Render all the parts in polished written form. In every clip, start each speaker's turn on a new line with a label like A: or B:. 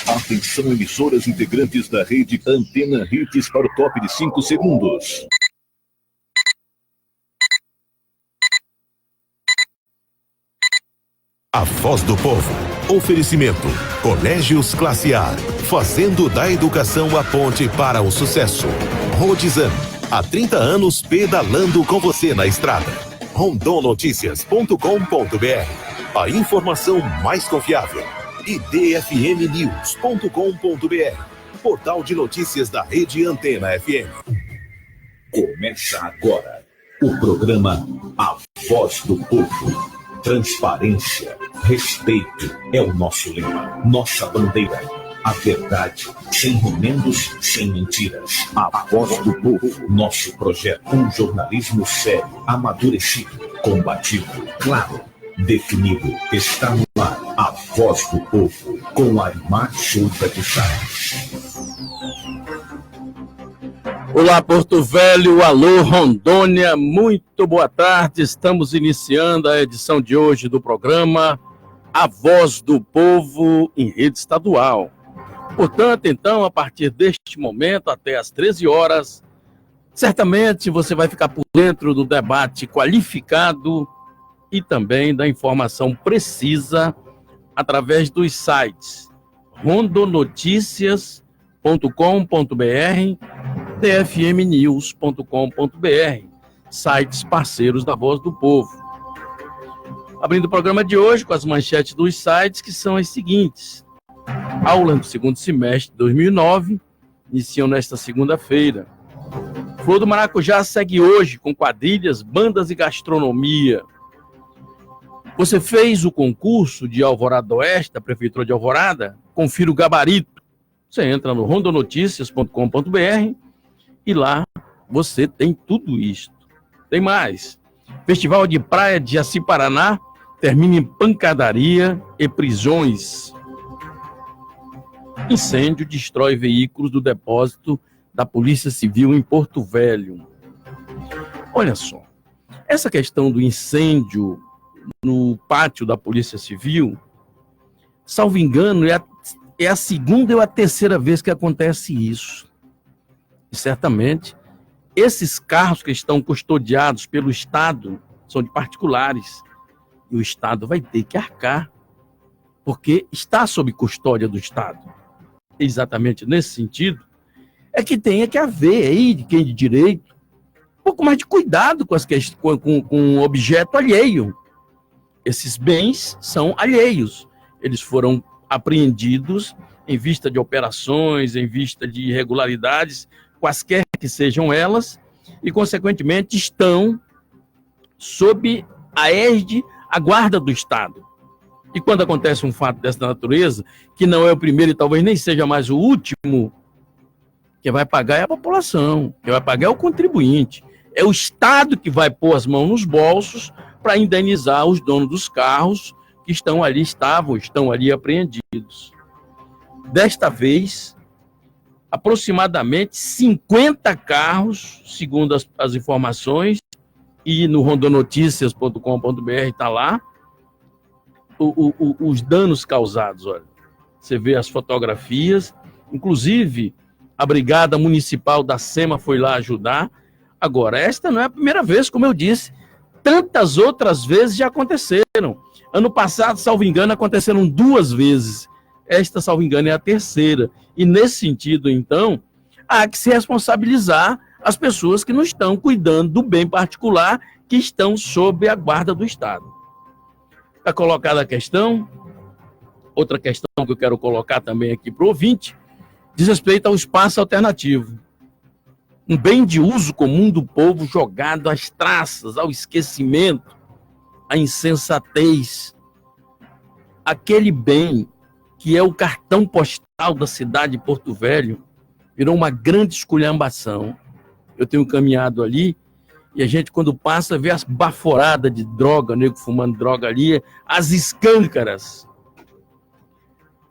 A: Atenção, emissoras integrantes da rede Antena Hits para o top de 5 segundos.
B: A Voz do Povo. Oferecimento. Colégios Classe A. Fazendo da educação a ponte para o sucesso. Rodizan. Há 30 anos pedalando com você na estrada. rondonoticias.com.br. A informação mais confiável. E dfmnews.com.br. Portal de notícias da rede Antena FM.
A: Começa agora o programa A Voz do Povo. Transparência, respeito é o nosso lema, nossa bandeira. A verdade, sem remendos, sem mentiras. A Voz do Povo, nosso projeto. Um jornalismo sério, amadurecido, combativo, claro, definido. Está no ar, A Voz do Povo, com Aymar Souza de Sá.
C: Olá, Porto Velho, alô, Rondônia, muito boa tarde. Estamos iniciando a edição de hoje do programa A Voz do Povo em rede estadual. Portanto, então, a partir deste momento até às 13 horas, certamente você vai ficar por dentro do debate qualificado e também da informação precisa através dos sites rondonoticias.com.br, dfmnews.com.br, sites parceiros da Voz do Povo. Abrindo o programa de hoje com as manchetes dos sites, que são as seguintes. Aulas do segundo semestre de 2009 iniciam nesta segunda-feira. Flor do Maracujá segue hoje com quadrilhas, bandas e gastronomia. Você fez o concurso de Alvorada Oeste, da Prefeitura de Alvorada? Confira o gabarito. Você entra no rondonoticias.com.br e lá você tem tudo isto. Tem mais. Festival de Praia de Jaci Paraná termina em pancadaria e prisões. Incêndio destrói veículos do depósito da Polícia Civil em Porto Velho. Olha só, essa questão do incêndio no pátio da Polícia Civil, salvo engano, é a segunda ou a terceira vez que acontece isso. E certamente, esses carros que estão custodiados pelo Estado são de particulares. E o Estado vai ter que arcar, porque está sob custódia do Estado. Exatamente nesse sentido, é que tem que haver aí, de quem de direito, um pouco mais de cuidado com o objeto alheio. Esses bens são alheios. Eles foram apreendidos em vista de operações, em vista de irregularidades, quaisquer que sejam elas, e, consequentemente, estão sob a égide, a guarda do Estado. E quando acontece um fato dessa natureza, que não é o primeiro e talvez nem seja mais o último, quem vai pagar é a população, quem vai pagar é o contribuinte. É o Estado que vai pôr as mãos nos bolsos para indenizar os donos dos carros que estão ali apreendidos. Desta vez, aproximadamente 50 carros, segundo as informações, e no rondonoticias.com.br está lá, os danos causados. Olha, você vê as fotografias, inclusive a Brigada Municipal da SEMA foi lá ajudar. Agora, esta não é a primeira vez, como eu disse, tantas outras vezes já aconteceram. Ano passado, salvo engano, aconteceram 2 vezes. Esta, salvo engano, é a terceira. E nesse sentido, então, há que se responsabilizar as pessoas que não estão cuidando do bem particular, que estão sob a guarda do Estado. Está colocada a questão. Outra questão que eu quero colocar também aqui para o ouvinte, diz respeito ao espaço alternativo. Um bem de uso comum do povo jogado às traças, ao esquecimento, à insensatez. Aquele bem que é o cartão postal da cidade de Porto Velho virou uma grande esculhambação. Eu tenho caminhado ali e a gente, quando passa, vê as baforadas de droga, nego fumando droga ali, as escâncaras.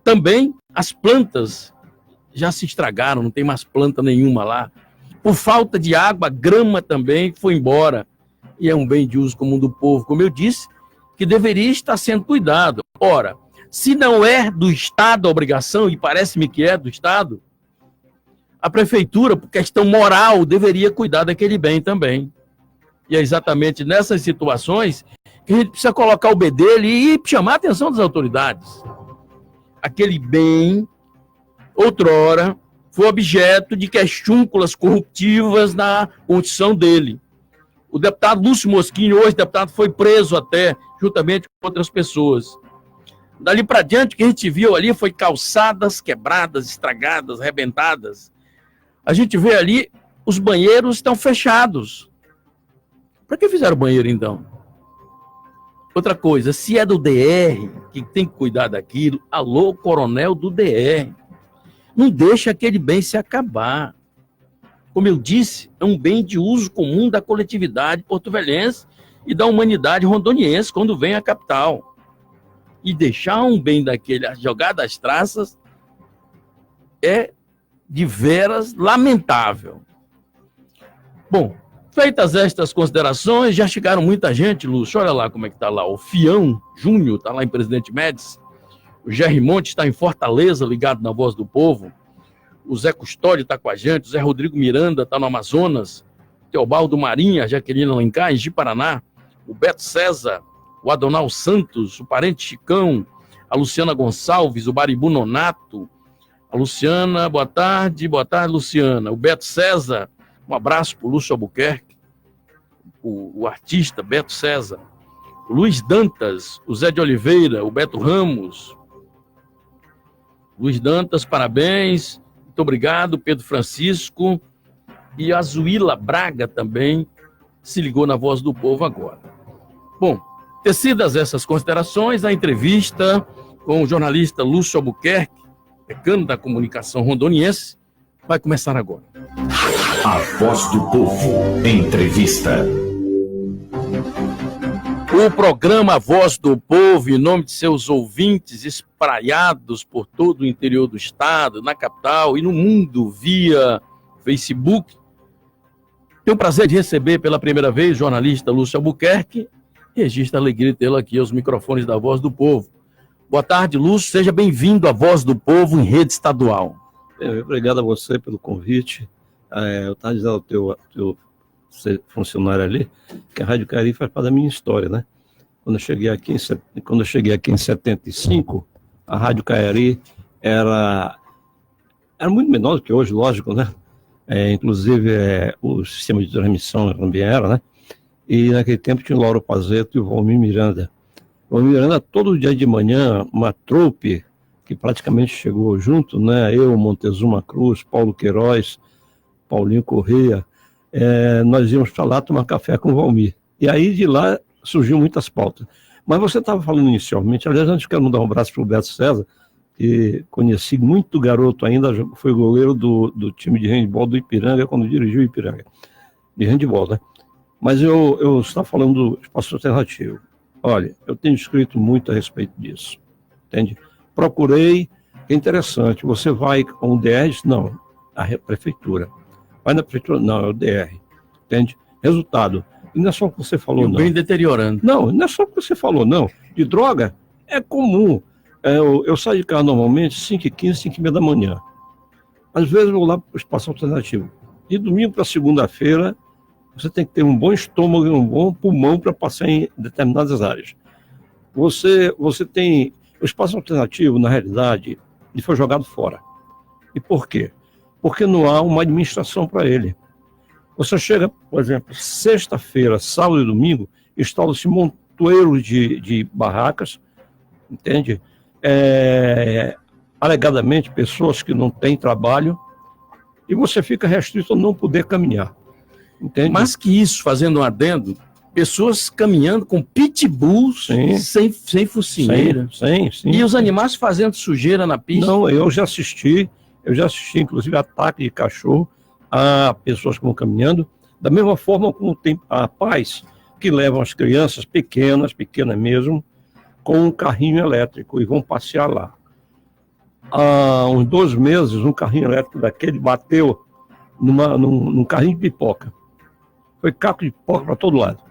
C: Também as plantas já se estragaram, não tem mais planta nenhuma lá. Por falta de água, a grama também foi embora. E é um bem de uso comum do povo, como eu disse, que deveria estar sendo cuidado. Ora, Se não é do Estado a obrigação, e parece-me que é do Estado, a prefeitura, por questão moral, deveria cuidar daquele bem também. E é exatamente nessas situações que a gente precisa colocar o bedelho e chamar a atenção das autoridades. Aquele bem, outrora, foi objeto de questúnculas corruptivas na condição dele. O deputado Lúcio Moschini, hoje deputado, foi preso até, juntamente com outras pessoas. Dali para diante, o que a gente viu ali foi calçadas quebradas, estragadas, arrebentadas. A gente vê ali, os banheiros estão fechados. Para que fizeram o banheiro, então? Outra coisa, se é do DR, que tem que cuidar daquilo, alô, coronel do DR. Não deixa aquele bem se acabar. Como eu disse, é um bem de uso comum da coletividade porto-velhense e da humanidade rondoniense quando vem à capital. E deixar um bem daquele jogar das traças é de veras lamentável. Bom, feitas estas considerações, já chegaram muita gente, Lúcio. Olha lá como é que está lá. O Fião Júnior está lá em Presidente Médici. O Jerry Monte está em Fortaleza, ligado na Voz do Povo. O Zé Custódio está com a gente. O Zé Rodrigo Miranda está no Amazonas. Teobaldo Marinha, Jaqueline Alencar, em Ji-Paraná. O Beto César, o Adonal Santos, o Parente Chicão, a Luciana Gonçalves, o Baribu Nonato. A Luciana, boa tarde, Luciana. O Beto César, um abraço para o Lúcio Albuquerque, o artista Beto César. O Luiz Dantas, o Zé de Oliveira, o Beto Ramos. Luiz Dantas, parabéns. Muito obrigado, Pedro Francisco. E a Zuíla Braga também se ligou na Voz do Povo agora. Bom, tecidas essas considerações, a entrevista com o jornalista Lúcio Albuquerque, decano da comunicação rondoniense, vai começar agora.
A: A Voz do Povo, entrevista.
C: O programa Voz do Povo, em nome de seus ouvintes espraiados por todo o interior do estado, na capital e no mundo via Facebook, tenho o prazer de receber pela primeira vez o jornalista Lúcio Albuquerque. Registra a alegria de tê-lo aqui aos microfones da Voz do Povo. Boa tarde, Lúcio. Seja bem-vindo à Voz do Povo em rede estadual.
D: Obrigado a você pelo convite. Eu estava dizendo ao teu funcionário ali que a Rádio Cariri faz parte da minha história, né? Quando eu cheguei aqui em 75, a Rádio Cariri era muito menor do que hoje, lógico, né? Inclusive, o sistema de transmissão também era, né? E naquele tempo tinha o Lauro Pazeto e o Valmir Miranda. O Valmir Miranda, todo dia de manhã, uma trupe que praticamente chegou junto, né? Eu, Montezuma Cruz, Paulo Queiroz, Paulinho Corrêa, nós íamos para lá tomar café com o Valmir. E aí de lá surgiu muitas pautas. Mas você estava falando inicialmente, aliás, antes quero mandar um abraço para o Beto César, que conheci muito garoto ainda, foi goleiro do time de handebol do Ipiranga, quando dirigiu o Ipiranga, de handebol, né? Mas eu estava falando do espaço alternativo. Olha, eu tenho escrito muito a respeito disso, entende? Procurei, é interessante, você vai com o DR, não, a prefeitura. Vai na prefeitura, não, é o DR, entende? Resultado, e não é só o que você falou, não.
C: Bem deteriorando.
D: Não é só o que você falou, não. De droga, é comum. Eu saio de casa normalmente 5h15, 5h30 da manhã. Às vezes eu vou lá para o espaço alternativo. De domingo para segunda-feira, você tem que ter um bom estômago e um bom pulmão para passar em determinadas áreas. Você tem... O espaço alternativo, na realidade, ele foi jogado fora. E por quê? Porque não há uma administração para ele. Você chega, por exemplo, sexta-feira, sábado e domingo, instala-se montoeiros de barracas, entende? Alegadamente, pessoas que não têm trabalho, e você fica restrito a não poder caminhar. Entende?
C: Mais que isso, fazendo um adendo, pessoas caminhando com pitbulls sem focinheira.
D: Sim.
C: E os animais fazendo sujeira na pista.
D: Não, eu já assisti, inclusive, ataque de cachorro a pessoas que vão caminhando, da mesma forma como tem pais que levam as crianças pequenas mesmo, com um carrinho elétrico e vão passear lá. Há uns 2 meses, um carrinho elétrico daquele bateu num carrinho de pipoca. Foi caco de pipoca para todo lado.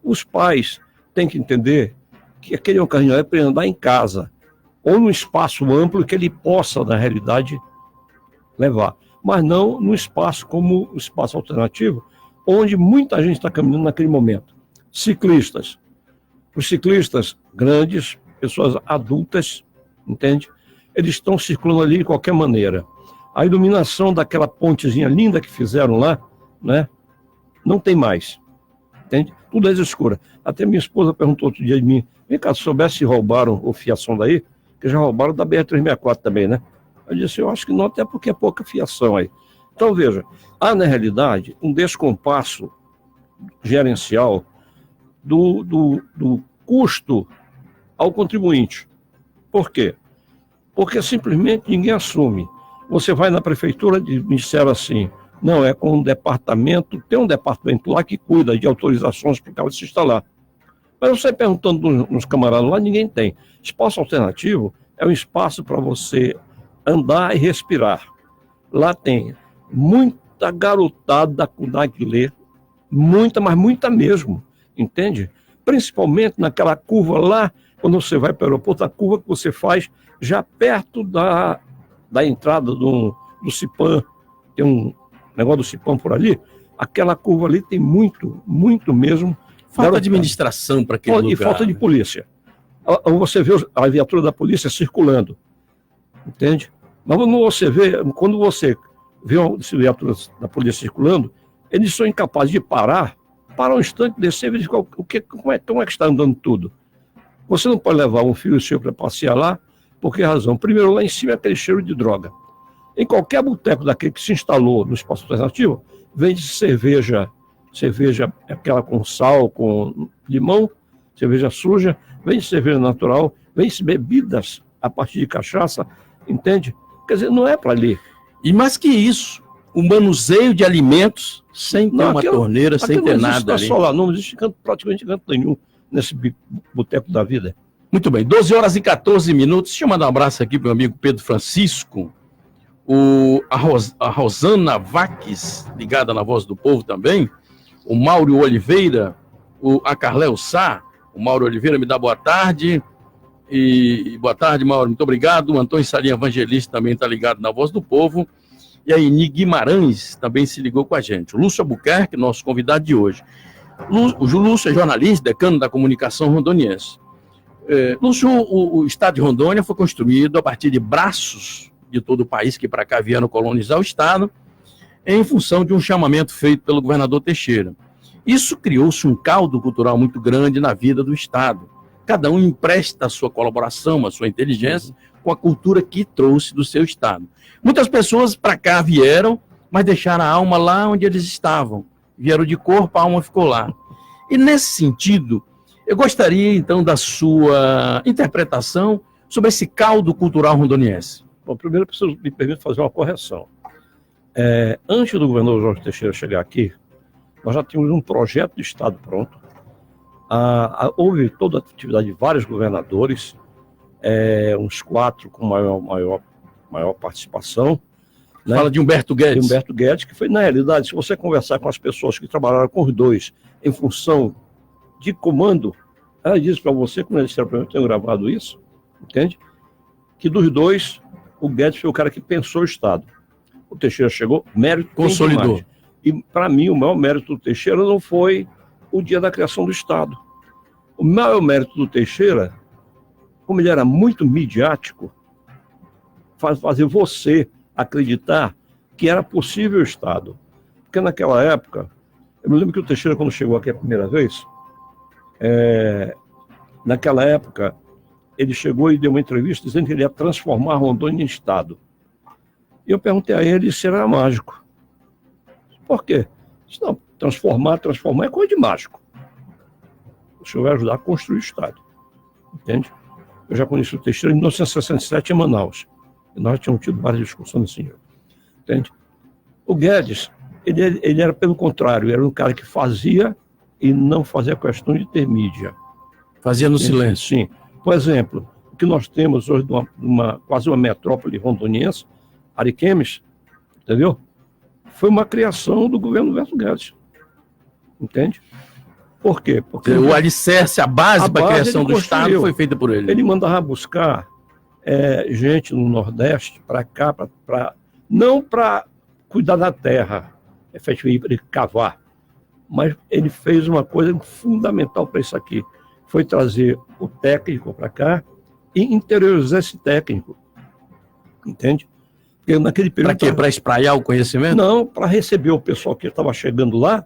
D: Os pais têm que entender que aquele é um carrinho elétrico para andar em casa. ou num espaço amplo que ele possa, na realidade, levar. Mas não num espaço como o espaço alternativo, onde muita gente está caminhando naquele momento. Ciclistas. Os ciclistas grandes, pessoas adultas, entende? Eles estão circulando ali de qualquer maneira. A iluminação daquela pontezinha linda que fizeram lá, né? Não tem mais. Entende? Tudo é escura. Até minha esposa perguntou outro dia de mim, vem cá, se soubesse se roubaram o fiação daí, que já roubaram da BR-364 também, né? Eu disse, eu acho que não, até porque é pouca fiação aí. Então, veja, há, na realidade, um descompasso gerencial do custo ao contribuinte. Por quê? Porque simplesmente ninguém assume. Você vai na prefeitura e me disseram assim, não, é com um departamento, tem um departamento lá que cuida de autorizações para o carro se instalar. Mas você perguntando nos camaradas lá, ninguém tem. Espaço alternativo é um espaço para você andar e respirar. Lá tem muita garotada com narguilé, muita, mas muita mesmo, entende? Principalmente naquela curva lá, quando você vai para o aeroporto, a curva que você faz já perto da entrada do Cipan, tem um negócio do Cipan por ali, aquela curva ali tem muito, muito mesmo.
C: Falta de administração para aquele lugar.
D: E falta de polícia. Você vê a viatura da polícia circulando, entende? Mas quando você vê a viatura da polícia circulando, eles são incapazes de parar um instante, descer e verificar como é que está andando tudo. Você não pode levar um filho seu para passear lá, por que razão? Primeiro, lá em cima é aquele cheiro de droga. Em qualquer boteco daquele que se instalou no espaço alternativo, vende cerveja aquela com sal, com limão, cerveja suja, vende cerveja natural, vende bebidas a partir de cachaça, entende? Quer dizer, não é para ali.
C: E mais que isso, o manuseio de alimentos sem ter uma torneira, sem ter nada ali.
D: Não existe praticamente canto nenhum nesse boteco da vida.
C: Muito bem, 12h14. Deixa eu mandar um abraço aqui para o meu amigo Pedro Francisco, a Rosana Vaques, ligada na Voz do Povo também, o Mauro Oliveira, a Carléo Sá, o Mauro Oliveira me dá boa tarde, e boa tarde, Mauro, muito obrigado. O Antônio Salinha Evangelista também está ligado na Voz do Povo, e a Eni Guimarães também se ligou com a gente. O Lúcio Albuquerque, nosso convidado de hoje. O Lúcio é jornalista, decano da comunicação rondoniense. Lúcio, o estado de Rondônia foi construído a partir de braços de todo o país que para cá vieram colonizar o estado, em função de um chamamento feito pelo governador Teixeira. Isso criou-se um caldo cultural muito grande na vida do estado. Cada um empresta a sua colaboração, a sua inteligência, com a cultura que trouxe do seu estado. Muitas pessoas para cá vieram, mas deixaram a alma lá onde eles estavam. Vieram de corpo, a alma ficou lá. E nesse sentido, eu gostaria então da sua interpretação sobre esse caldo cultural rondoniense.
D: Bom, primeiro me permite fazer uma correção. Antes do governador Jorge Teixeira chegar aqui, nós já tínhamos um projeto de estado pronto. Houve toda a atividade de vários governadores, uns 4 com maior participação. Né?
C: Fala de Humberto Guedes.
D: De Humberto Guedes, que foi, na realidade, se você conversar com as pessoas que trabalharam com os dois em função de comando, ela disse para você, quando eles disseram para mim, eu tenho gravado isso, entende? Que dos dois, o Guedes foi o cara que pensou o Estado. O Teixeira chegou, mérito
C: consolidou.
D: E, para mim, o maior mérito do Teixeira não foi o dia da criação do Estado. O maior mérito do Teixeira, como ele era muito midiático, fazer você acreditar que era possível o Estado. Porque naquela época, eu me lembro que o Teixeira, quando chegou aqui a primeira vez, naquela época, ele chegou e deu uma entrevista dizendo que ele ia transformar Rondônia em Estado. E eu perguntei a ele se era mágico. Por quê? Disse, não, transformar é coisa de mágico. O senhor vai ajudar a construir o Estado. Entende? Eu já conheci o Teixeira em 1967 em Manaus. E nós tínhamos tido várias discussões assim. Entende? O Guedes, ele era pelo contrário, era um cara que fazia e não fazia questão de ter mídia.
C: Fazia no silêncio.
D: Sim. Por exemplo, o que nós temos hoje quase uma metrópole rondoniense, Ariquemes, entendeu? Foi uma criação do governo Humberto Guedes. Entende? Por quê? Porque
C: o alicerce, a base para a criação do Estado foi feita por ele.
D: Ele mandava buscar gente no Nordeste para cá, não para cuidar da terra, efetivamente para cavar, mas ele fez uma coisa fundamental para isso aqui, foi trazer o técnico para cá e interiorizar esse técnico, entende? Porque naquele período...
C: Para quê? Para espraiar o conhecimento?
D: Não, para receber o pessoal que estava chegando lá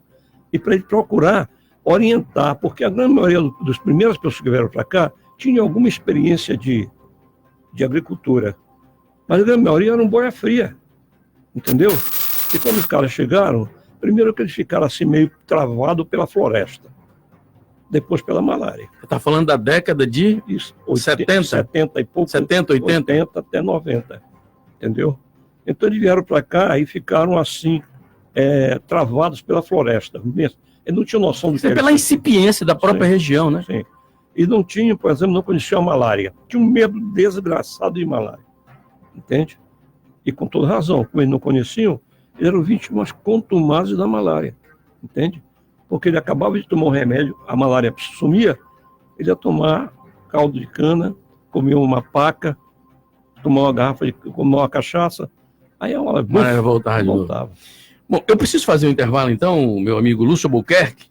D: e para ele procurar orientar, porque a grande maioria das primeiras pessoas que vieram para cá tinha alguma experiência de agricultura, mas a grande maioria era um boia fria, entendeu? E quando os caras chegaram, primeiro que eles ficaram assim meio travados pela floresta, depois pela malária.
C: Você está falando da década de 70?
D: 70 e pouco.
C: 70, 80?
D: 80 até 90, entendeu? Então eles vieram para cá e ficaram assim, travados pela floresta. Eles não tinham noção do que era.
C: Pela incipiência da própria região, né?
D: Sim. E não tinham, por exemplo, não conheciam a malária. Tinha um medo desgraçado de malária, entende? E com toda razão, como eles não conheciam, eles eram vítimas contumazes da malária, entende? Porque ele acabava de tomar um remédio, a malária sumia, ele ia tomar caldo de cana, comer uma paca, tomar uma cachaça, aí a malária voltava.
C: Bom, eu preciso fazer um intervalo então, meu amigo Lúcio Albuquerque.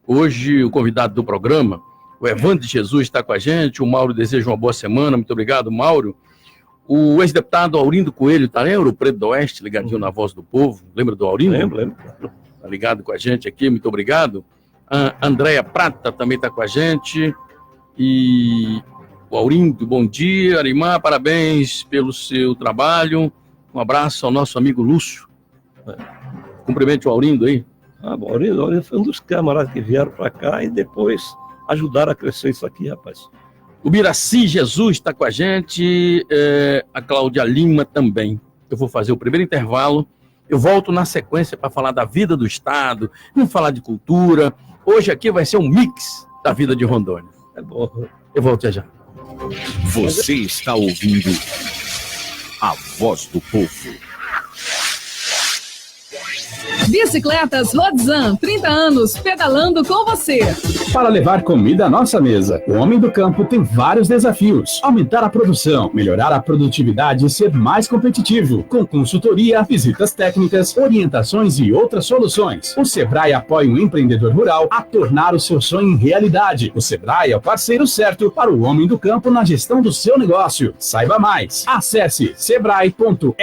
C: Hoje o convidado do programa, o Evandro de Jesus, está com a gente, o Mauro deseja uma boa semana, muito obrigado, Mauro. O ex-deputado Aurindo Coelho, tá, lembra? O Preto do Oeste, ligadinho na Voz do Povo, lembra do Aurindo?
D: Lembro.
C: Tá ligado com a gente aqui, muito obrigado. A Andréia Prata também está com a gente. E o Aurindo, bom dia. Arimar, parabéns pelo seu trabalho. Um abraço ao nosso amigo Lúcio. Cumprimente o Aurindo aí.
D: O Aurindo foi um dos camaradas que vieram para cá e depois ajudaram a crescer isso aqui, rapaz.
C: O Biraci Jesus está com a gente. A Cláudia Lima também. Eu vou fazer o primeiro intervalo. Eu volto na sequência para falar da vida do Estado, vamos falar de cultura. Hoje aqui vai ser um mix da vida de Rondônia.
D: É bom.
C: Eu volto já.
A: Você está ouvindo a Voz do Povo.
E: Bicicletas Rodzan, 30 anos, pedalando com você.
F: Para levar comida à nossa mesa, o homem do campo tem vários desafios. Aumentar a produção, melhorar a produtividade e ser mais competitivo. Com consultoria, visitas técnicas, orientações e outras soluções. O Sebrae apoia o empreendedor rural a tornar o seu sonho em realidade. O Sebrae é o parceiro certo para o homem do campo na gestão do seu negócio. Saiba mais. Acesse sebrae.ro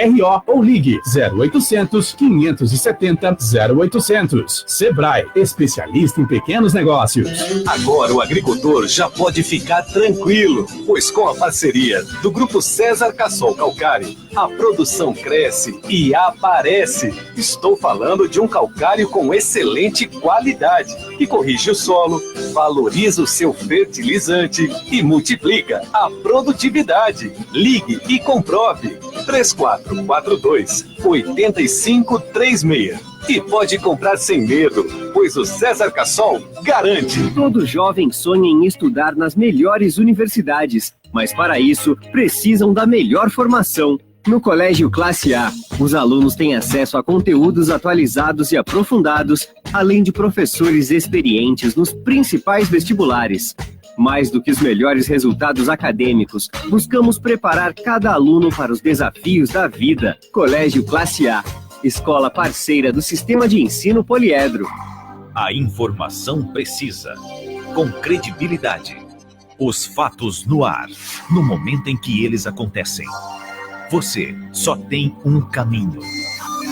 F: ou ligue 0800 570 0800. Sebrae, especialista em pequenos negócios.
G: Agora o agricultor já pode ficar tranquilo, pois com a parceria do Grupo César Cassol Calcário, a produção cresce e aparece. Estou falando de um calcário com excelente qualidade, que corrige o solo, valoriza o seu fertilizante e multiplica a produtividade. Ligue e comprove. 3442-8536. E pode comprar sem medo, pois o César Cassol garante.
H: Todo jovem sonha em estudar nas melhores universidades, mas para isso precisam da melhor formação. No Colégio Classe A, os alunos têm acesso a conteúdos atualizados e aprofundados, além de professores experientes nos principais vestibulares. Mais do que os melhores resultados acadêmicos, buscamos preparar cada aluno para os desafios da vida. Colégio Classe A, escola parceira do Sistema de Ensino Poliedro.
A: A informação precisa, com credibilidade. Os fatos no ar, no momento em que eles acontecem. Você só tem um caminho.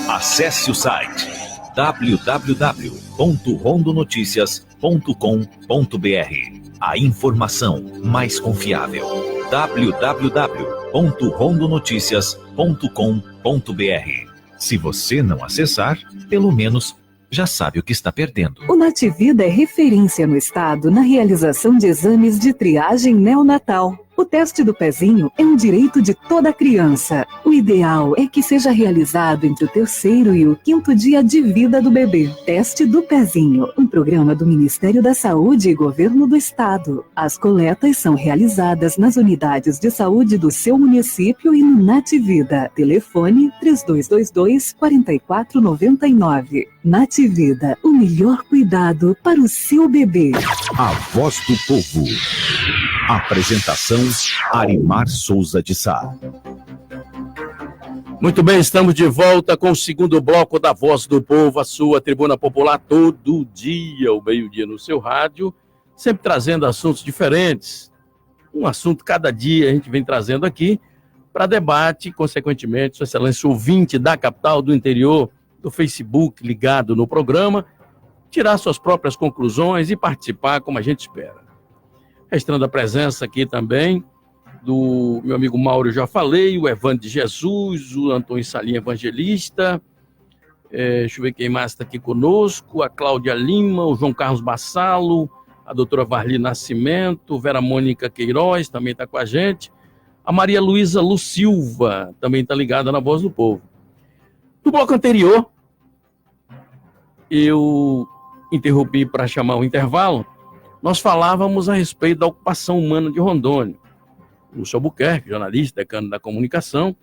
A: Acesse o site www.rondonoticias.com.br. A informação mais confiável. www.rondonoticias.com.br. Se você não acessar, pelo menos já sabe o que está perdendo.
I: O Nativida é referência no estado na realização de exames de triagem neonatal. O teste do pezinho é um direito de toda criança. O ideal é que seja realizado entre o 3º e o 5º dia de vida do bebê. Teste do pezinho, um programa do Ministério da Saúde e Governo do Estado. As coletas são realizadas nas unidades de saúde do seu município e no Nativida. Telefone 3222-4499. Nativida, o melhor cuidado para o seu bebê.
A: A Voz do Povo. Apresentação: Arimar Souza de Sá.
C: Muito bem, estamos de volta com o segundo bloco da Voz do Povo, a sua tribuna popular, todo dia, ao meio-dia no seu rádio, sempre trazendo assuntos diferentes. Um assunto cada dia a gente vem trazendo aqui para debate, consequentemente, Sua Excelência ouvinte da capital, do interior, do Facebook ligado no programa, tirar suas próprias conclusões e participar como a gente espera. Registrando a presença aqui também do meu amigo Mauro, já falei, o Evandro de Jesus, o Antônio Salinha Evangelista, deixa eu ver quem mais está aqui conosco, a Cláudia Lima, o João Carlos Bassalo, a doutora Varli Nascimento, Vera Mônica Queiroz também está com a gente, a Maria Luísa Lu Silva também está ligada na Voz do Povo. No bloco anterior, eu interrompi para chamar o intervalo, nós falávamos a respeito da ocupação humana de Rondônia. Lúcio Albuquerque, jornalista, decano da comunicação,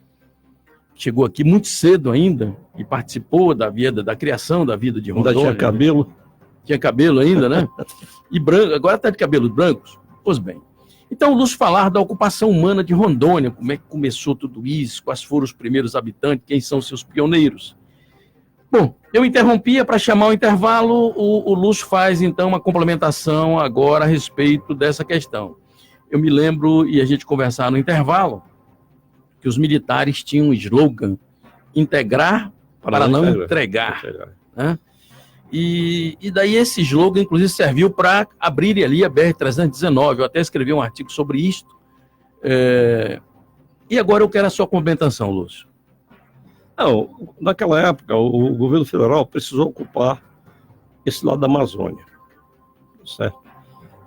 C: chegou aqui muito cedo ainda e participou da criação da vida de Rondônia.
D: Ainda tinha cabelo.
C: Tinha cabelo ainda, né? E branco, agora está de cabelos brancos. Pois bem. Então, o Lúcio falar da ocupação humana de Rondônia, como é que começou tudo isso, quais foram os primeiros habitantes, quem são seus pioneiros. Bom, eu interrompia para chamar o intervalo, o Lúcio faz, então, uma complementação agora a respeito dessa questão. Eu me lembro, e a gente conversava no intervalo, que os militares tinham um slogan: integrar para não entregar. Né? E daí esse slogan, inclusive, serviu para abrir ali a BR-319. Eu até escrevi um artigo sobre isto. E agora eu quero a sua complementação, Lúcio.
D: Não, naquela época, o governo federal precisou ocupar esse lado da Amazônia. Certo?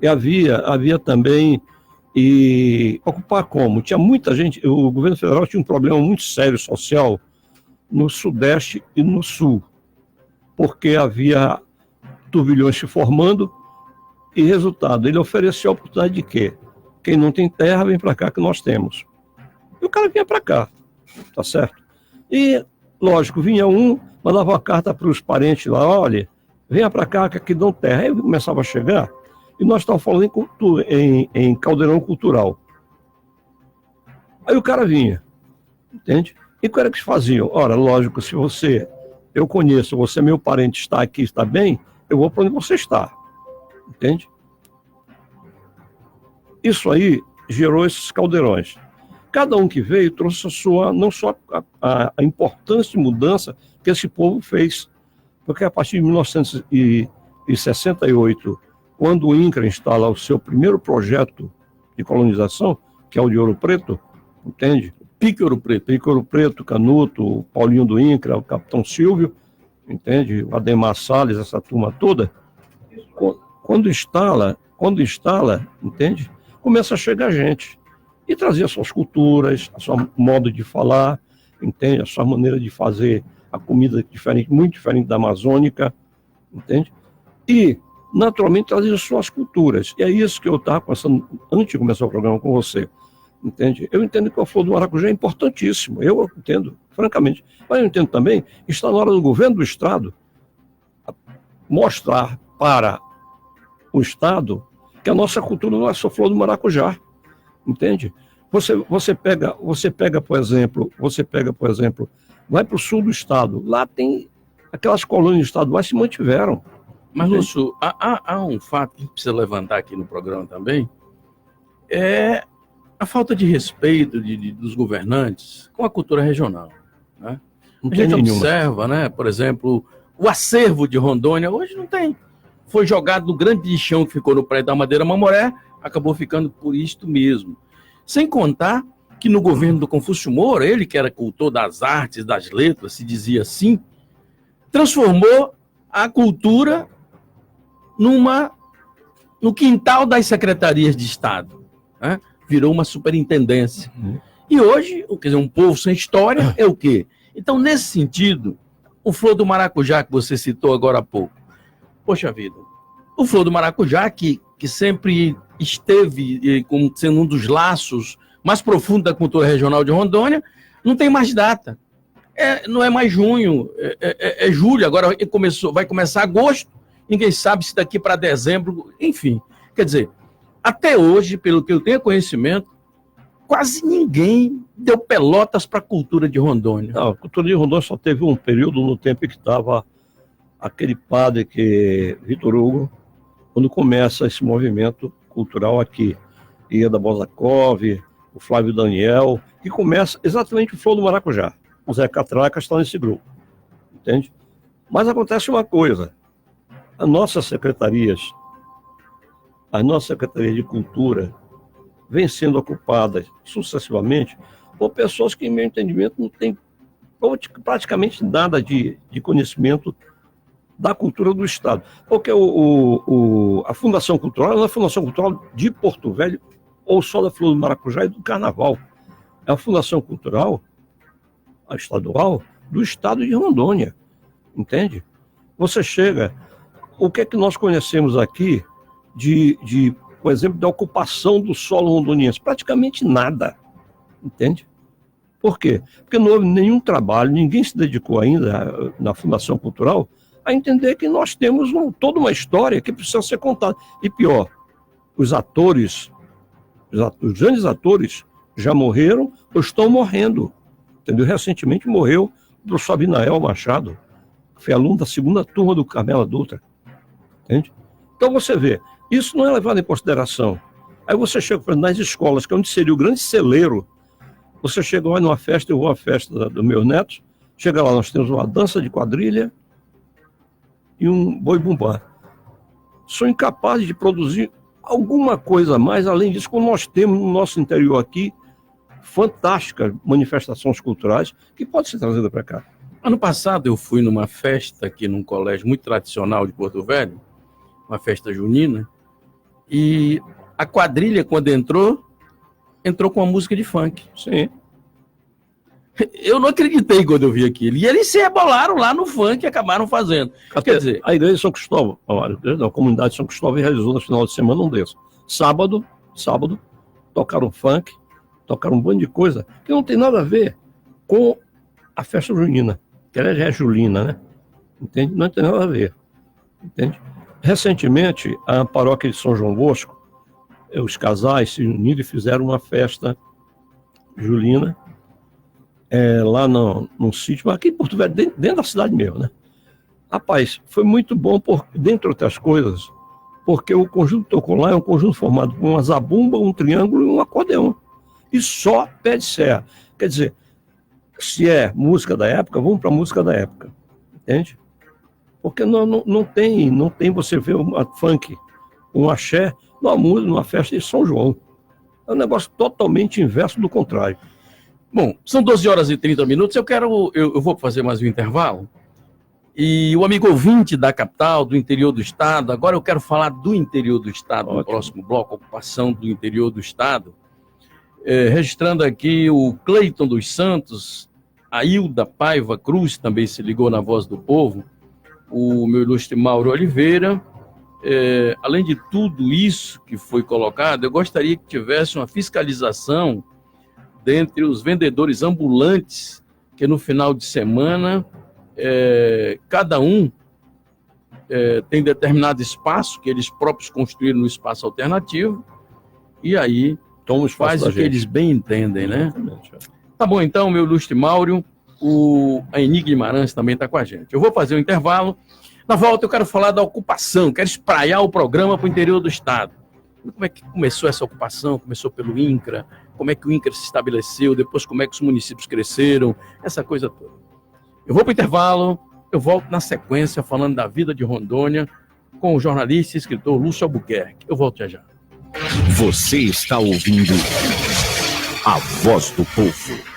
D: E havia também... E ocupar como? Tinha muita gente, o governo federal tinha um problema muito sério social no Sudeste e no Sul, porque havia turbilhões se formando e, resultado, ele ofereceu a oportunidade de quê? Quem não tem terra, vem para cá que nós temos. E o cara vinha para cá, tá certo? E, lógico, vinha mandava uma carta para os parentes lá, olha, venha para cá que aqui dão terra. Aí começava a chegar. E nós estávamos falando em caldeirão cultural. Aí o cara vinha, entende? E o que era que faziam? Ora, lógico, se eu conheço, você é meu parente, está aqui, está bem, eu vou para onde você está, entende? Isso aí gerou esses caldeirões. Cada um que veio trouxe não só a importância de mudança que esse povo fez, porque a partir de 1968, quando o INCRA instala o seu primeiro projeto de colonização, que é o de Ouro Preto, entende? Pique Ouro Preto, Canuto, o Paulinho do INCRA, o Capitão Silvio, entende? O Ademar Salles, essa turma toda. Quando instala, entende? Começa a chegar gente e trazer as suas culturas, a sua modo de falar, entende? A sua maneira de fazer a comida diferente, muito diferente da amazônica, entende? E naturalmente trazer as suas culturas. E é isso que eu estava pensando antes de começar o programa com você. Entende? Eu entendo que a flor do maracujá é importantíssimo. Eu entendo, francamente. Mas eu entendo também que está na hora do governo do Estado mostrar para o Estado que a nossa cultura não é só flor do maracujá. Entende? Você pega, por exemplo, vai para o sul do Estado. Lá tem aquelas colônias estaduais que se mantiveram.
C: Mas, Lúcio, há um fato que a gente precisa levantar aqui no programa também, é a falta de respeito dos governantes com a cultura regional. Né? A gente observa, né, por exemplo, o acervo de Rondônia hoje não tem. Foi jogado no grande lixão que ficou no prédio da Madeira Mamoré, acabou ficando por isto mesmo. Sem contar que no governo do Confúcio Moura, ele que era cultor das artes, das letras, se dizia assim, transformou a cultura no quintal das secretarias de Estado, né? Virou uma superintendência. E hoje, quer dizer, um povo sem história é o quê? Então, nesse sentido, o Flor do Maracujá, que você citou agora há pouco, poxa vida, o Flor do Maracujá, que sempre esteve como sendo um dos laços mais profundos da cultura regional de Rondônia, não tem mais data. Não é mais junho, é julho, agora vai começar agosto, ninguém sabe se daqui para dezembro, enfim. Quer dizer, Até hoje, pelo que eu tenho conhecimento, quase ninguém deu pelotas para a cultura de Rondônia.
D: Não, a cultura de Rondônia só teve um período no tempo que estava aquele padre Vitor Hugo, quando começa esse movimento cultural aqui. Ieda Bosakov, o Flávio Daniel, que começa exatamente o Flor do Maracujá. O Zé Catraca está nesse grupo, entende? Mas acontece uma coisa, as nossas secretarias de cultura vêm sendo ocupadas sucessivamente por pessoas que, em meu entendimento, não têm praticamente nada de conhecimento da cultura do Estado. Porque a Fundação Cultural não é a Fundação Cultural de Porto Velho ou só da Flor do Maracujá e do Carnaval. É a Fundação Cultural, a estadual, do Estado de Rondônia. Entende? Você chega... O que é que nós conhecemos aqui por exemplo, da ocupação do solo rondoniense? Praticamente nada. Entende? Por quê? Porque não houve nenhum trabalho, ninguém se dedicou ainda na Fundação Cultural a entender que nós temos toda uma história que precisa ser contada. E pior, os grandes atores já morreram ou estão morrendo. Entendeu? Recentemente morreu o professor Abinael Machado, foi aluno da 2ª turma do Carmela Dutra. Entende? Então você vê, isso não é levado em consideração. Aí você chega nas escolas, que é onde seria o grande celeiro, você chega lá numa festa, eu vou à festa do meu neto, chega lá, nós temos uma dança de quadrilha e um boi-bumbá. Sou incapaz de produzir alguma coisa a mais, além disso, como nós temos no nosso interior aqui, fantásticas manifestações culturais que podem ser trazidas para cá.
C: Ano passado eu fui numa festa aqui num colégio muito tradicional de Porto Velho, uma festa junina, e a quadrilha, quando entrou com uma música de funk.
D: Sim.
C: Eu não acreditei quando eu vi aquilo. E eles se rebolaram lá no funk e acabaram fazendo. Quer dizer,
D: a igreja de São Cristóvão, a comunidade de São Cristóvão realizou no final de semana um desses. Sábado, tocaram funk, tocaram um monte de coisa que não tem nada a ver com a festa junina, que ela é julina, né? Entende? Não tem nada a ver. Entende? Recentemente, a paróquia de São João Bosco, os casais se uniram e fizeram uma festa julina lá num sítio, aqui em Porto Velho, dentro da cidade mesmo, né? Rapaz, foi muito bom, dentre outras coisas, porque o conjunto que tocou lá é um conjunto formado por uma zabumba, um triângulo e um acordeão. E só pé de serra. Quer dizer, se é música da época, vamos para a música da época. Entende? Porque não tem você ver uma funk, um axé, numa festa de São João. É um negócio totalmente inverso do contrário.
C: Bom, são 12h30. Eu vou fazer mais um intervalo. E o amigo ouvinte da capital, do interior do estado, agora eu quero falar do interior do estado, no próximo bloco, ocupação do interior do estado. Registrando aqui o Cleiton dos Santos, a Hilda Paiva Cruz também se ligou na Voz do Povo, o meu ilustre Mauro Oliveira. Além de tudo isso que foi colocado, eu gostaria que tivesse uma fiscalização dentre os vendedores ambulantes, que no final de semana, cada um tem determinado espaço que eles próprios construíram no espaço alternativo, e aí faz o que eles bem entendem, né? Tá bom, então, meu ilustre Mauro, a Eni Guimarães também está com a gente. Eu vou fazer um intervalo. Na volta eu quero falar da ocupação, quero espraiar o programa para o interior do estado. Como é que começou essa ocupação? Começou pelo INCRA, como é que o INCRA se estabeleceu, depois como é que os municípios cresceram, essa coisa toda. Eu vou para o intervalo, eu volto na sequência falando da vida de Rondônia com o jornalista e escritor Lúcio Albuquerque. Eu volto já.
B: Você está ouvindo a Voz do Povo.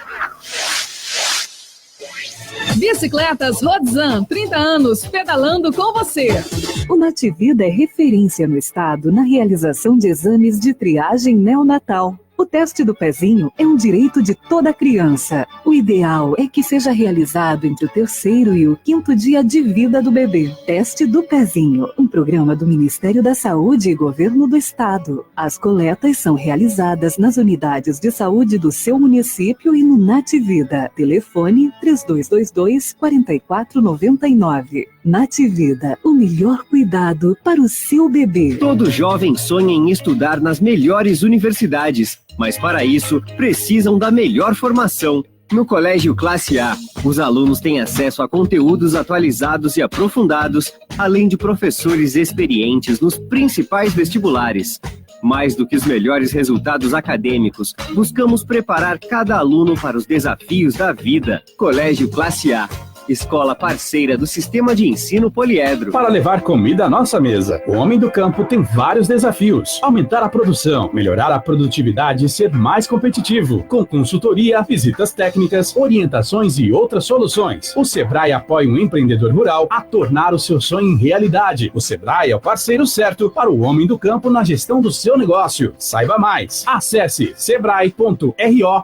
E: Bicicletas Rodzan, 30 anos, pedalando com você.
I: O Nativida é referência no estado na realização de exames de triagem neonatal. O teste do pezinho é um direito de toda criança. O ideal é que seja realizado entre o 3º e o 5º dia de vida do bebê. Teste do pezinho, um programa do Ministério da Saúde e Governo do Estado. As coletas são realizadas nas unidades de saúde do seu município e no Nativida. Telefone 3222-4499. Nativida, o melhor cuidado para o seu bebê.
H: Todo jovem sonha em estudar nas melhores universidades, mas para isso precisam da melhor formação. No Colégio Classe A, os alunos têm acesso a conteúdos atualizados e aprofundados, além de professores experientes nos principais vestibulares. Mais do que os melhores resultados acadêmicos, buscamos preparar cada aluno para os desafios da vida. Colégio Classe A, escola parceira do Sistema de Ensino Poliedro.
F: Para levar comida à nossa mesa, o homem do campo tem vários desafios. Aumentar a produção, melhorar a produtividade e ser mais competitivo. Com consultoria, visitas técnicas, orientações e outras soluções. O Sebrae apoia um empreendedor rural a tornar o seu sonho em realidade. O Sebrae é o parceiro certo para o homem do campo na gestão do seu negócio. Saiba mais. Acesse sebrae.ro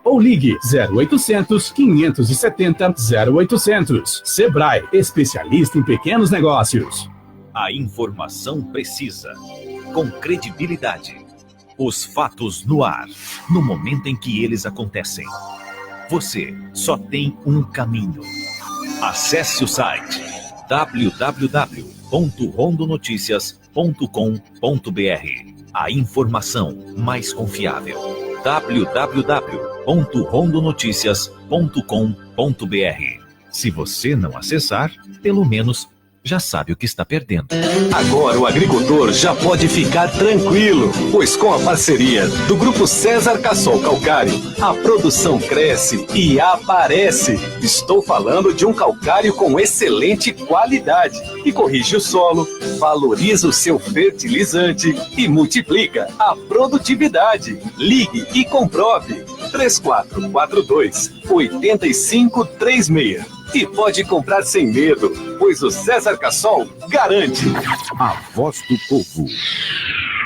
F: ou ligue 0800 570 0800. Sebrae, especialista em pequenos negócios.
A: A informação precisa, com credibilidade. Os fatos no ar, no momento em que eles acontecem. Você só tem um caminho. Acesse o site www.rondonoticias.com.br. A informação mais confiável. www.rondonoticias.com.br. Se você não acessar, pelo menos já sabe o que está perdendo.
G: Agora o agricultor já pode ficar tranquilo, pois com a parceria do Grupo César Cassol Calcário, a produção cresce e aparece. Estou falando de um calcário com excelente qualidade, que corrige o solo, valoriza o seu fertilizante e multiplica a produtividade. Ligue e comprove. 3442-8536. E pode comprar sem medo, pois o César Cassol garante.
A: A Voz do Povo.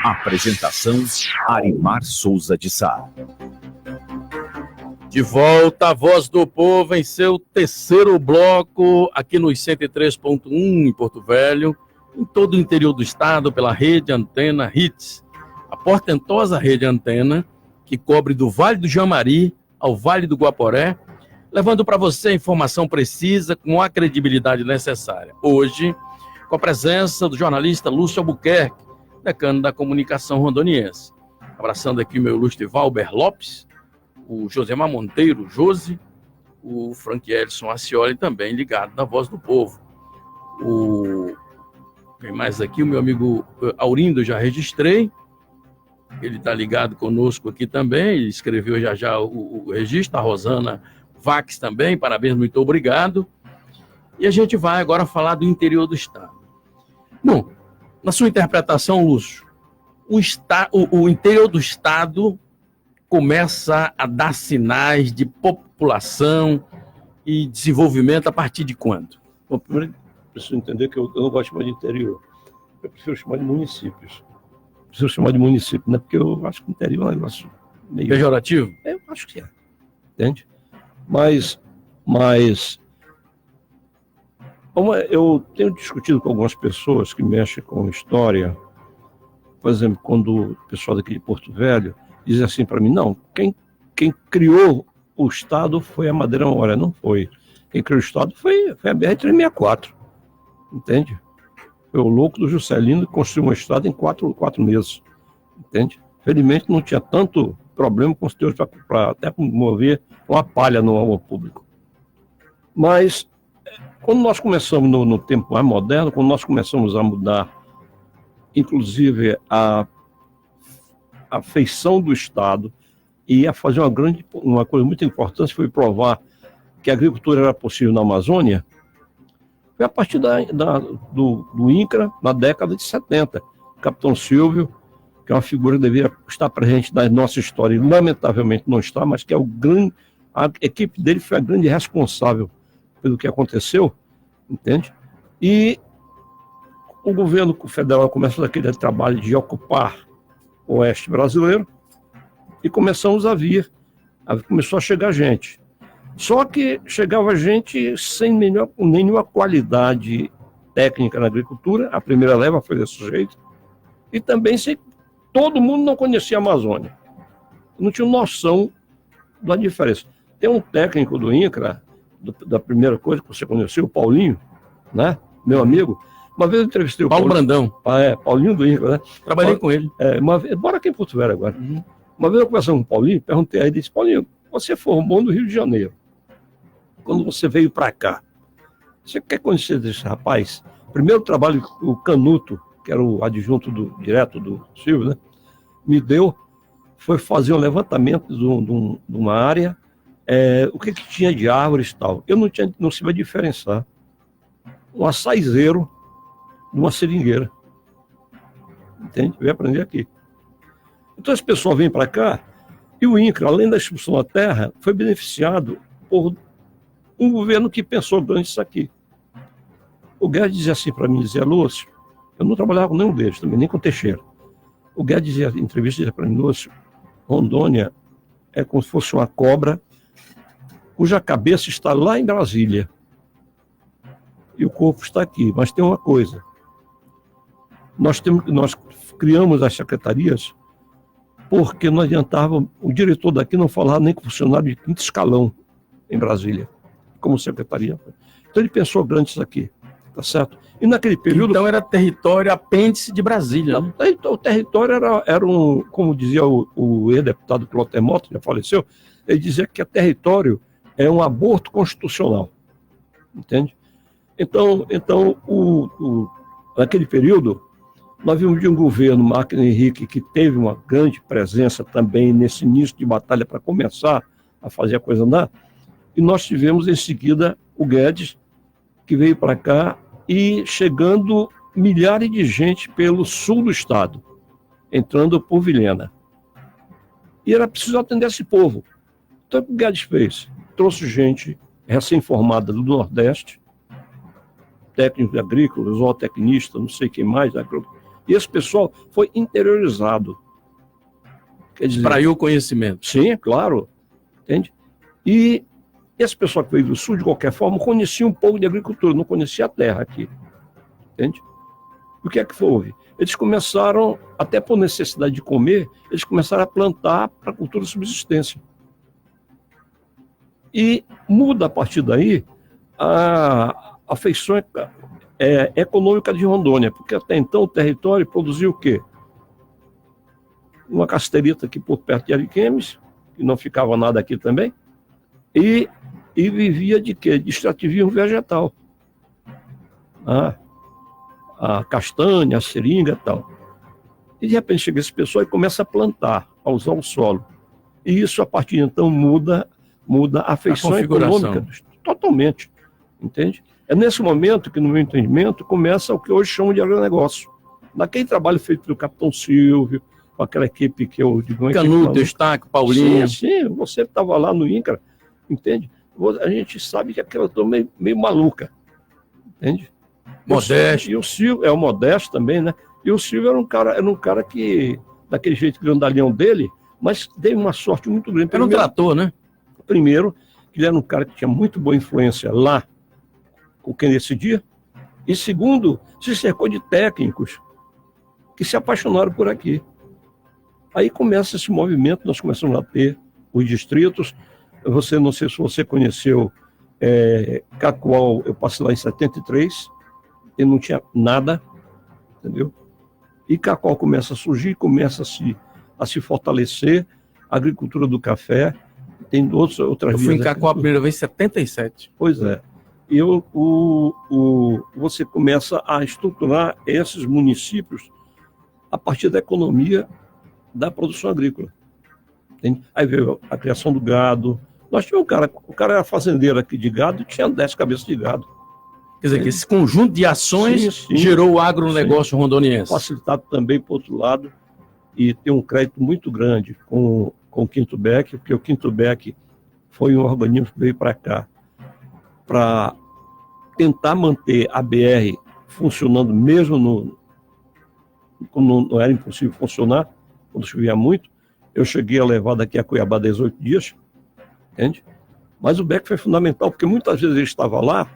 A: Apresentação: Arimar Souza de Sá.
C: De volta a Voz do Povo em seu terceiro bloco, aqui nos 103.1 em Porto Velho, em todo o interior do estado, pela rede Antena Hits, a portentosa rede Antena, que cobre do Vale do Jamari ao Vale do Guaporé, levando para você a informação precisa com a credibilidade necessária. Hoje, com a presença do jornalista Lúcio Albuquerque, decano da comunicação rondoniense. Abraçando aqui o meu ilustre Valber Lopes, o Josemar Monteiro, Josi, o Frank Elson Acioli, também ligado na Voz do Povo. Quem mais aqui? O meu amigo Aurindo, já registrei. Ele está ligado conosco aqui também, ele escreveu já o registro, a Rosana Vax também, parabéns, muito obrigado. E a gente vai agora falar do interior do estado. Bom, na sua interpretação, Lúcio, o interior do estado começa a dar sinais de população e desenvolvimento a partir de quando?
D: Bom, primeiro, preciso entender que eu não gosto de chamar de interior, eu prefiro chamar de municípios. Preciso chamar de município, né? Porque eu acho que o interior é um negócio meio...
C: pejorativo?
D: Eu acho que é, entende? Mas eu tenho discutido com algumas pessoas que mexem com história. Por exemplo, quando o pessoal daqui de Porto Velho diz assim para mim, não, quem criou o Estado foi a Madeira Moré. Não foi. Quem criou o Estado foi a BR-364, entende? Foi o louco do Juscelino que construiu uma estrada em quatro meses, entende? Felizmente não tinha tanto problema com os teus para até mover uma palha no alvo público. Mas, quando nós começamos no tempo mais moderno, quando nós começamos a mudar, inclusive, a feição do Estado, e a fazer uma coisa muito importante, foi provar que a agricultura era possível na Amazônia, foi a partir do INCRA, na década de 70. Capitão Silvio, que é uma figura que deveria estar presente na nossa história, e lamentavelmente não está, mas que é a equipe dele foi a grande responsável pelo que aconteceu, entende? E o governo federal começou aquele trabalho de ocupar o oeste brasileiro, e começamos a vir, começou a chegar gente. Só que chegava gente sem nenhuma qualidade técnica na agricultura, a primeira leva foi desse jeito, e também todo mundo não conhecia a Amazônia, não tinha noção da diferença. Tem um técnico do INCRA, da primeira coisa que você conheceu, o Paulinho, né? meu amigo. Uma vez eu entrevistei o
C: Paulo Brandão.
D: Paulinho do INCRA, né?
C: Trabalhei com ele.
D: Bora aqui em Porto Velho agora. Uma vez eu conversando com o Paulinho, perguntei a ele, disse, Paulinho, você formou no Rio de Janeiro. Quando você veio para cá, você quer conhecer desse rapaz? Primeiro trabalho, o Canuto, que era o adjunto direto do Silvio, né? Me deu, foi fazer um levantamento de uma área, o que tinha de árvores e tal. Eu não sabia diferenciar um açaizeiro de uma seringueira. Entende? Veio aprender aqui. Então as pessoas vêm para cá e o INCRA, além da distribuição da terra, foi beneficiado por um governo que pensou grande isso aqui. O Guedes dizia assim para mim, dizia, Lúcio, eu não trabalhava com nenhum deles também, nem com Teixeira. O Guedes dizia, em entrevista, dizia para mim, Lúcio, Rondônia é como se fosse uma cobra cuja cabeça está lá em Brasília e o corpo está aqui. Mas tem uma coisa, nós criamos as secretarias porque não adiantava, o diretor daqui não falava nem com funcionário de quinto escalão em Brasília, como secretaria. Então ele pensou grande isso aqui, tá certo? E naquele período...
C: Então era território apêndice de Brasília.
D: Não, né? O território era um, como dizia o ex-deputado Clotemoto, já faleceu, ele dizia que o território é um aborto constitucional, entende? Então naquele período, nós vimos de um governo, Máquina Henrique, que teve uma grande presença também nesse início de batalha para começar a fazer a coisa andar, e nós tivemos em seguida o Guedes, que veio para cá e chegando milhares de gente pelo sul do estado, entrando por Vilhena. E era preciso atender esse povo. Então o que o Guedes fez? Trouxe gente recém-formada do Nordeste, técnicos agrícolas, zootecnistas, não sei quem mais, e esse pessoal foi interiorizado. Quer dizer,
C: extraiu o conhecimento.
D: Sim, claro. Entende? E esse pessoal que veio do sul, de qualquer forma, conhecia um pouco de agricultura, não conhecia a terra aqui. Entende? O que é que houve? Eles começaram, até por necessidade de comer, eles começaram a plantar para a cultura de subsistência. E muda a partir daí a feição econômica de Rondônia, porque até então o território produzia o quê? Uma casterita aqui por perto de Ariquemes, que não ficava nada aqui também, e vivia de quê? De extrativismo vegetal. A castanha, a seringa e tal. E de repente chega esse pessoal e começa a plantar, a usar o solo. E isso, a partir de então, muda a feição econômica totalmente, entende? É nesse momento que, no meu entendimento, começa o que hoje chamam de agronegócio. Naquele trabalho feito pelo Capitão Silvio, com aquela equipe que eu digo...
C: Canuto, Eustáquio, Paulinho.
D: Sim, você estava lá no INCRA, entende? A gente sabe que aquela turma é meio maluca, entende?
C: Modesto.
D: E o Silvio, o Modesto também, né? E o Silvio era um cara que, daquele jeito grandalhão dele, mas deu uma sorte muito grande.
C: Era um trator, né?
D: Primeiro, ele era um cara que tinha muito boa influência lá, com quem decidia. E segundo, se cercou de técnicos que se apaixonaram por aqui. Aí começa esse movimento, nós começamos a ter os distritos. Não sei se você conheceu Cacoal, eu passei lá em 73, e não tinha nada, entendeu? E Cacoal começa a surgir, começa a se fortalecer, a agricultura do café, tem outras
C: vias. Eu fui em Cacoal a primeira vez em 77.
D: Pois é. E você começa a estruturar esses municípios a partir da economia da produção agrícola. Entende? Aí veio a criação do gado. Nós tínhamos o cara era fazendeiro aqui de gado e tinha 10 cabeças de gado.
C: Quer dizer, que esse conjunto de ações gerou o agronegócio rondoniense.
D: Facilitado também, por outro lado, e tem um crédito muito grande com o Quinto Beck, porque o Quinto Beck foi um organismo que veio para cá para tentar manter a BR funcionando mesmo quando não era impossível funcionar, quando chovia muito. Eu cheguei a levar daqui a Cuiabá 18 dias, entende? Mas o Beck foi fundamental, porque muitas vezes ele estava lá,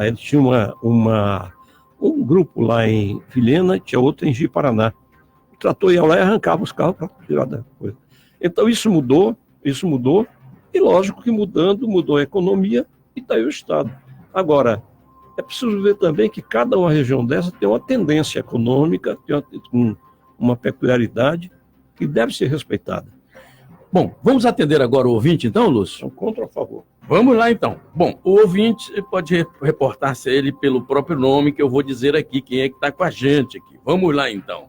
D: ele tinha um grupo lá em Vilhena e tinha outro em Ji-Paraná. O trator ia lá e arrancava os carros para tirar da coisa. Então isso mudou, e lógico que mudou a economia e está aí o Estado. Agora, É preciso ver também que cada uma região dessa tem uma tendência econômica, tem uma peculiaridade que deve ser respeitada.
C: Bom, vamos atender agora o ouvinte, então, Lúcio?
D: Contra ou a favor?
C: Vamos lá, então. Bom, o ouvinte pode reportar-se a ele pelo próprio nome, que eu vou dizer aqui quem é que está com a gente aqui. Vamos lá, então.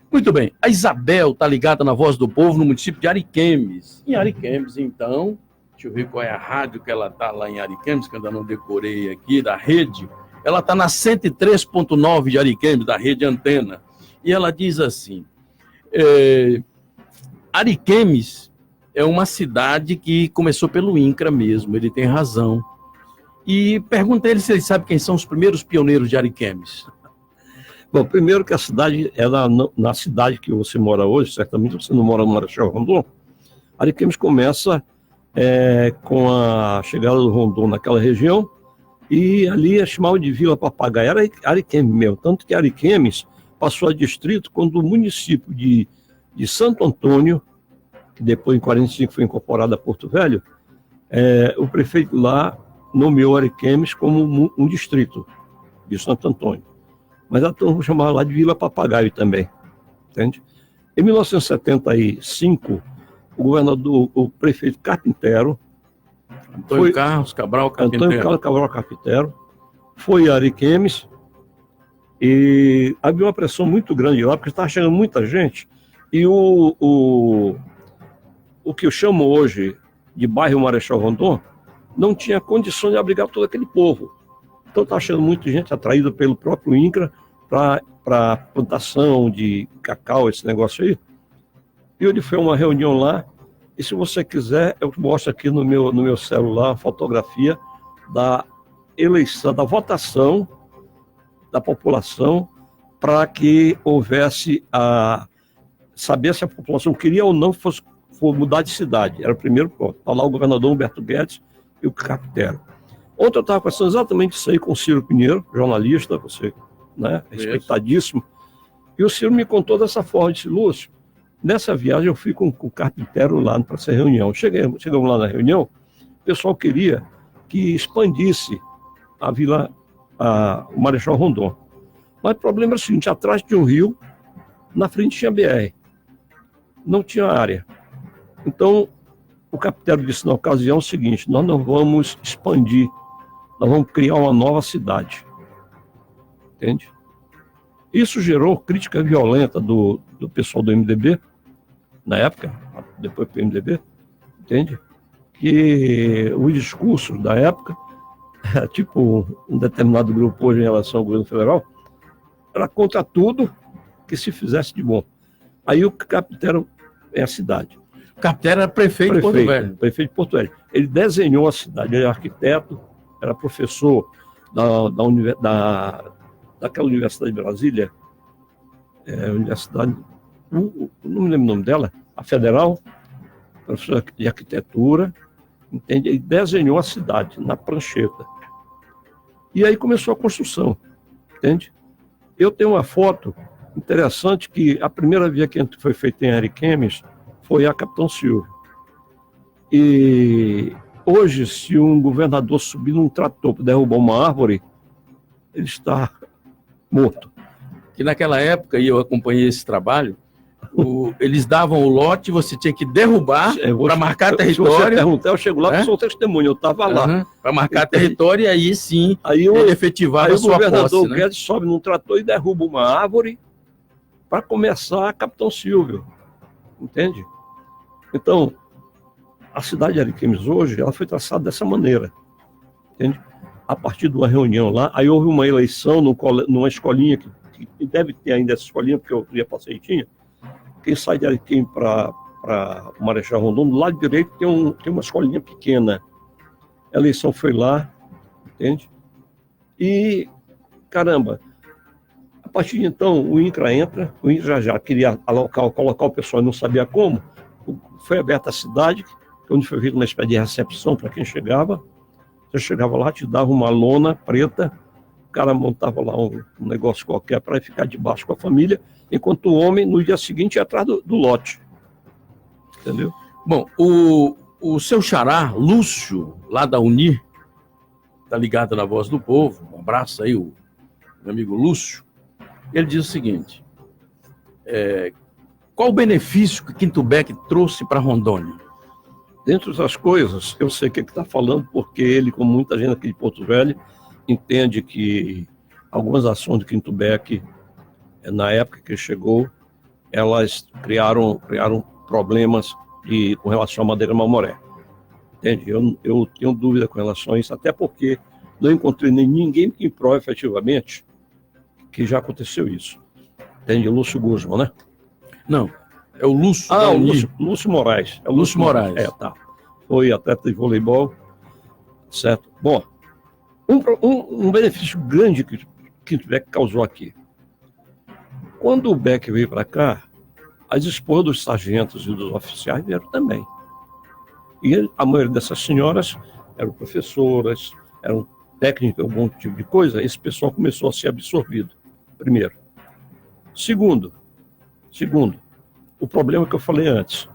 C: Muito bem. A Isabel está ligada na Voz do Povo, no município de Ariquemes. Em Ariquemes, então, deixa eu ver qual é a rádio que ela está lá em Ariquemes, que eu ainda não decorei aqui, da rede. Ela está na 103.9 de Ariquemes, da rede Antena. E ela diz assim, Ariquemes é uma cidade que começou pelo INCRA mesmo, ele tem razão. E pergunta ele se ele sabe quem são os primeiros pioneiros de Ariquemes.
D: Bom, primeiro que a cidade, na cidade que você mora hoje, certamente você não mora no Marechal Rondon, Ariquemes começa com a chegada do Rondon naquela região, e ali é chamado de Vila Papagaio, era Ariquemes mesmo, tanto que Ariquemes passou a distrito quando o município de Santo Antônio, que depois em 45 foi incorporado a Porto Velho, o prefeito lá nomeou Ariquemes como um distrito de Santo Antônio. Mas a turma chamava lá de Vila Papagaio também, entende? Em 1975, o prefeito Carpinteiro,
C: Antônio Carlos Cabral Carpinteiro,
D: foi a Ariquemes, e havia uma pressão muito grande lá, porque estava chegando muita gente, e o que eu chamo hoje de bairro Marechal Rondon não tinha condições de abrigar todo aquele povo. Então estava chegando muita gente atraída pelo próprio INCRA para plantação de cacau, esse negócio aí. E ele foi a uma reunião lá, e se você quiser, eu mostro aqui no meu celular a fotografia da eleição, da votação da população, para que houvesse saber se a população queria ou não for mudar de cidade. Era o primeiro ponto. Está lá o governador Humberto Guedes e o Carpinteiro. Ontem eu estava conversando exatamente isso aí com o Ciro Pinheiro, jornalista, você, né, respeitadíssimo. E o Ciro me contou dessa forma, disse, Lúcio, nessa viagem eu fui com o Carpinteiro lá para essa reunião. Chegamos lá na reunião, o pessoal queria que expandisse o Marechal Rondon. Mas o problema é o seguinte, atrás de um rio, na frente tinha BR. Não tinha área. Então, o Carpinteiro disse na ocasião o seguinte, nós não vamos expandir, nós vamos criar uma nova cidade. Entende? Isso gerou crítica violenta do pessoal do MDB, na época, depois do PMDB, entende? Que os discursos da época, tipo um determinado grupo hoje em relação ao governo federal, era contra tudo que se fizesse de bom. Aí o Carpinteiro é a cidade.
C: O Carpinteiro era prefeito de Porto Velho.
D: Prefeito de Porto Velho. Ele desenhou a cidade, ele era arquiteto, era professor daquela Universidade de Brasília, Universidade, não me lembro o nome dela, a Federal, professor de arquitetura, entende? Ele desenhou a cidade na prancheta. E aí começou a construção, entende? Eu tenho uma foto interessante que a primeira via que foi feita em Ariquemes foi a Capitão Silvio. E hoje, se um governador subir num trator para derrubar uma árvore, ele está morto.
C: Que naquela época, e eu acompanhei esse trabalho, eles davam o lote, você tinha que derrubar para marcar território. Se você
D: perguntar, eu chego lá para sou testemunho, eu estava lá.
C: Para marcar território, e aí sim, ele efetivava a sua posse. Aí o governador
D: Guedes sobe num trator e derruba uma árvore para começar a Capitão Silvio. Entende? Então, a cidade de Ariquemes hoje, ela foi traçada dessa maneira. Entende? A partir de uma reunião lá, aí houve uma eleição numa escolinha, que deve ter ainda essa escolinha, porque eu ia passar e tinha. Quem sai de Ariquemes para o Marechal Rondon, do lado direito tem uma escolinha pequena. A eleição foi lá, entende? E, caramba, a partir de então, o INCRA entra, o INCRA já queria colocar o pessoal e não sabia como. Foi aberta a cidade, onde foi feita uma espécie de recepção para quem chegava. Você chegava lá, te dava uma lona preta, o cara montava lá um negócio qualquer para ficar debaixo com a família, enquanto o homem, no dia seguinte, ia atrás do lote. Entendeu?
C: Bom, o seu xará, Lúcio, lá da Unir, está ligada na Voz do Povo, um abraço aí, o meu amigo Lúcio, ele diz o seguinte, qual o benefício que Quinto Beck trouxe para Rondônia?
D: Dentre outras coisas, eu sei que ele está falando porque ele, como muita gente aqui de Porto Velho, entende que algumas ações do Quinto Beck, na época que ele chegou, elas criaram problemas com relação à Madeira Marmoré. Entende? Eu tenho dúvida com relação a isso, até porque não encontrei ninguém que prove efetivamente que já aconteceu isso. Entende? O Lúcio Guzman, né?
C: Não, é o Lúcio.
D: Lúcio Moraes.
C: É o Lúcio Moraes.
D: Tá. Foi atleta de voleibol, certo? Bom, um benefício grande que o Quinto Beck causou aqui. Quando o Beck veio para cá, as esposas dos sargentos e dos oficiais vieram também. E a maioria dessas senhoras eram professoras, eram técnicas, algum tipo de coisa. Esse pessoal começou a ser absorvido, primeiro. Segundo, o problema que eu falei antes.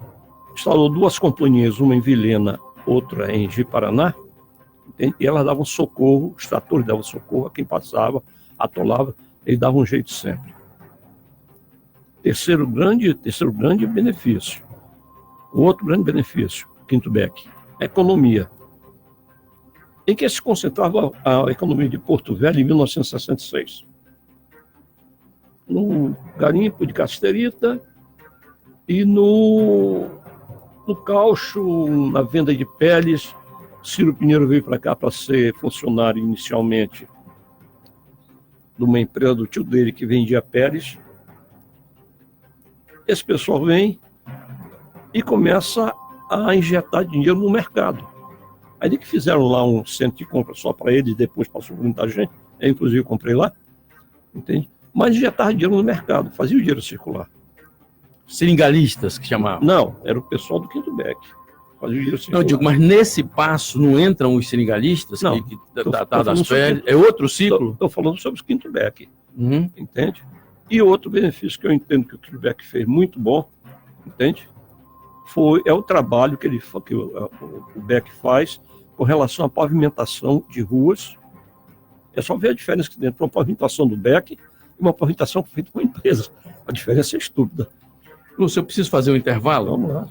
D: Instalou 2 companhias, uma em Vilhena, outra em Ji-Paraná, e elas davam socorro, os tratores davam socorro a quem passava, atolava, eles davam um jeito sempre. Terceiro grande benefício. O outro grande benefício, Quinto Beck, a economia. Em que se concentrava a economia de Porto Velho em 1966? No garimpo de Casterita e no caucho, na venda de peles. Ciro Pinheiro veio para cá para ser funcionário inicialmente de uma empresa do tio dele que vendia peles. Esse pessoal vem e começa a injetar dinheiro no mercado. Aí que fizeram lá um centro de compra só para eles, depois passou por muita gente, eu inclusive comprei lá, entende? Mas injetava dinheiro no mercado, fazia o dinheiro circular.
C: Seringalista que chamavam?
D: Não, era o pessoal do Quinto Beck. Fazia o dinheiro circular.
C: Não, digo, mas nesse passo não entram os seringalistas?
D: Não.
C: Das férias? É outro ciclo?
D: Estou falando sobre o Quinto Beck, entende? E outro benefício que eu entendo que o Quinto Beck fez muito bom, entende? É o trabalho que o Beck faz com relação à pavimentação de ruas. É só ver a diferença que tem entre uma pavimentação do Beck e uma pavimentação feita por empresas. A diferença é estúpida.
C: Lúcio, eu preciso fazer um intervalo?
D: Vamos lá.